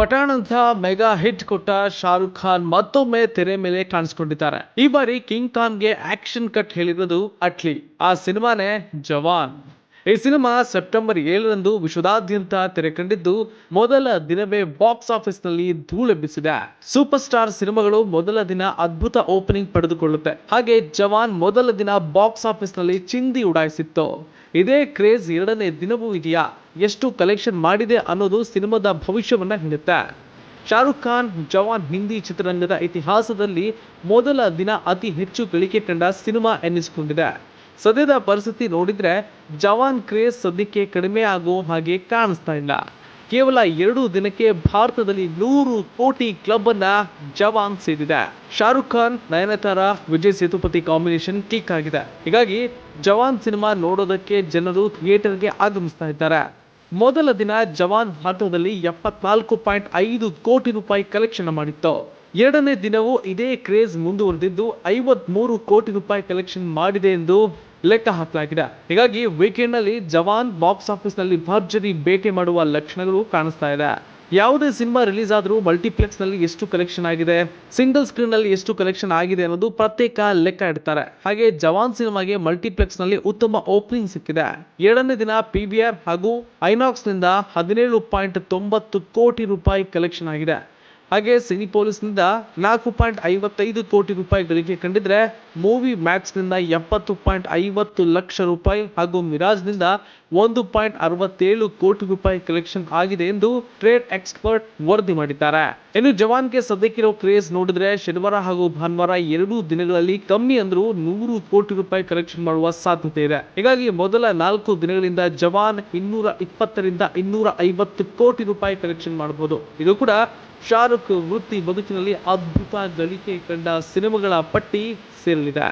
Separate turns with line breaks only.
ಪಠಾಣ್ ಅಂತ mega hit ಕೊಟ್ಟ ಶಾರುಖ್ ಖಾನ್ ಮತ್ತೊಮ್ಮೆ ತೆರೆ ಮೇಲೆ ಕಾಣಿಸ್ಕೊಂಡಿದ್ದಾರೆ. ಈ ಬಾರಿ ಕಿಂಗ್ ಖಾನ್ಗೆ ಆಕ್ಷನ್ ಕಟ್ ಹೇಳಿರೋದು ಅಟ್ಲಿ. ಆ ಸಿನಿಮಾನೇ ಜವಾನ್. ಈ ಸಿನಿಮಾ ಸೆಪ್ಟೆಂಬರ್ 7ರಂದು ವಿಶ್ವದಾದ್ಯಂತ ತೆರೆ ಕಂಡಿದ್ದು ಮೊದಲ ದಿನವೇ ಬಾಕ್ಸ್ ಆಫೀಸ್ ನಲ್ಲಿ ಧೂಳೆಬ್ಬಿಸಿದೆ. ಸೂಪರ್ ಸ್ಟಾರ್ ಸಿನಿಮಾಗಳು ಮೊದಲ ದಿನ ಅದ್ಭುತ ಓಪನಿಂಗ್ ಪಡೆದುಕೊಳ್ಳುತ್ತೆ. ಹಾಗೆ ಜವಾನ್ ಮೊದಲ ದಿನ ಬಾಕ್ಸ್ ಆಫೀಸ್ ನಲ್ಲಿ ಚಿಂದಿ ಉಡಾಯಿಸಿತ್ತು. ಇದೇ ಕ್ರೇಜ್ ಎರಡನೇ ದಿನವೂ ಇದೆಯಾ? ಎಷ್ಟು ಕಲೆಕ್ಷನ್ ಮಾಡಿದೆ ಅನ್ನೋದು ಸಿನಿಮಾದ ಭವಿಷ್ಯವನ್ನ ಹೇಳುತ್ತೆ. ಶಾರುಖ್ ಖಾನ್ ಜವಾನ್ ಹಿಂದಿ ಚಿತ್ರರಂಗದ ಇತಿಹಾಸದಲ್ಲಿ ಮೊದಲ ದಿನ ಅತಿ ಹೆಚ್ಚು ಗಳಿಕೆ ಕಂಡ ಸಿನಿಮಾ ಎನ್ನಿಸಿಕೊಂಡಿದೆ. ಸದ್ಯದ ಪರಿಸ್ಥಿತಿ ನೋಡಿದ್ರೆ ಜವಾನ್ ಕ್ರೇಜ್ ಸದ್ಯಕ್ಕೆ ಕಡಿಮೆ ಆಗೋ ಹಾಗೆ ಕಾಣಿಸ್ತಾ ಇಲ್ಲ. ಕೇವಲ 2 ದಿನಕ್ಕೆ ಭಾರತದಲ್ಲಿ 100 ಕೋಟಿ ಕ್ಲಬ್ ಅನ್ನ ಜವಾನ್ ಸೇರಿದೆ. ಶಾರುಖ್ ಖಾನ್, ನಯನತಾರಾ, ವಿಜಯ್ ಸೇತುಪತಿ ಕಾಂಬಿನೇಷನ್ ಕ್ಲಿಕ್ ಆಗಿದೆ. ಹೀಗಾಗಿ ಜವಾನ್ ಸಿನಿಮಾ ನೋಡೋದಕ್ಕೆ ಜನರು ಥಿಯೇಟರ್ಗೆ ಆಗಮಿಸ್ತಾ ಇದ್ದಾರೆ. ಮೊದಲ ದಿನ ಜವಾನ್ ಭಾರತದಲ್ಲಿ 74.5 ಕೋಟಿ ರೂಪಾಯಿ ಕಲೆಕ್ಷನ್ ಮಾಡಿತ್ತು. ಎರಡನೇ ದಿನವೂ ಇದೇ ಕ್ರೇಜ್ ಮುಂದುವರೆದಿದ್ದು 53 ಕೋಟಿ ರೂಪಾಯಿ ಕಲೆಕ್ಷನ್ ಮಾಡಿದೆ ಎಂದು ಲೆಕ್ಕ ಹಾಕಲಾಗಿದೆ. ಹೀಗಾಗಿ ವೀಕೆಂಡ್ ನಲ್ಲಿ ಜವಾನ್ ಬಾಕ್ಸ್ ಆಫೀಸ್ ನಲ್ಲಿ ಭರ್ಜರಿ ಬೇಟೆ ಮಾಡುವ ಲಕ್ಷಣಗಳು ಕಾಣಿಸ್ತಾ ಇದೆ. ಯಾವುದೇ ಸಿನಿಮಾ ರಿಲೀಸ್ ಆದರೂ ಮಲ್ಟಿಪ್ಲೆಕ್ಸ್ ನಲ್ಲಿ ಎಷ್ಟು ಕಲೆಕ್ಷನ್ ಆಗಿದೆ, ಸಿಂಗಲ್ ಸ್ಕ್ರೀನ್ ನಲ್ಲಿ ಎಷ್ಟು ಕಲೆಕ್ಷನ್ ಆಗಿದೆ ಅನ್ನೋದು ಪ್ರತ್ಯೇಕ ಲೆಕ್ಕ ಇಡ್ತಾರೆ. ಹಾಗೆ ಜವಾನ್ ಸಿನಿಮಾಗೆ ಮಲ್ಟಿಪ್ಲೆಕ್ಸ್ ನಲ್ಲಿ ಉತ್ತಮ ಓಪನಿಂಗ್ ಸಿಕ್ಕಿದೆ. ಎರಡನೇ ದಿನ PVR ಹಾಗೂ ಐನಾಕ್ಸ್ ನಿಂದ 17.90 ಕೋಟಿ ರೂಪಾಯಿ ಕಲೆಕ್ಷನ್ ಆಗಿದೆ. ಹಾಗೆ ಸಿನಿಪೋಲಿಸ್ ನಿಂದ 4.55 ಕೋಟಿ ರೂಪಾಯಿ ಗಳಿಕೆ ಕಂಡಿದ್ರೆ, ಮೂವಿ ಮ್ಯಾಕ್ಸ್ ನಿಂದ 70.50 ಲಕ್ಷ ರೂಪಾಯಿ ಹಾಗೂ ಮಿರಾಜ್ ನಿಂದ 1.67 ಕೋಟಿ ರೂಪಾಯಿ ಕಲೆಕ್ಷನ್ ಆಗಿದೆ ಎಂದು ಟ್ರೇಡ್ ಎಕ್ಸ್ಪರ್ಟ್ ವರದಿ ಮಾಡಿದ್ದಾರೆ. ಇನ್ನು ಜವಾನ್ಗೆ ಸದ್ಯಕ್ಕಿರೋ ಕ್ರೇಜ್ ನೋಡಿದ್ರೆ ಶನಿವಾರ ಹಾಗೂ ಭಾನುವಾರ 2 ದಿನಗಳಲ್ಲಿ ಕಮ್ಮಿ ಅಂದ್ರೂ 100 ಕೋಟಿ ರೂಪಾಯಿ ಕಲೆಕ್ಷನ್ ಮಾಡುವ ಸಾಧ್ಯತೆ ಇದೆ. ಹೀಗಾಗಿ ಮೊದಲ 4 ದಿನಗಳಿಂದ ಜವಾನ್ 220ರಿಂದ 250 ಕೋಟಿ ರೂಪಾಯಿ ಕಲೆಕ್ಷನ್ ಮಾಡಬಹುದು. ಇದು ಕೂಡ ಶಾರುಖ್ ವೃತ್ತಿ ಬದುಕಿನಲ್ಲಿ ಅದ್ಭುತ ಗಳಿಕೆ ಕಂಡ ಸಿನಿಮಾಗಳ ಪಟ್ಟಿ ಸೇರಲಿದೆ.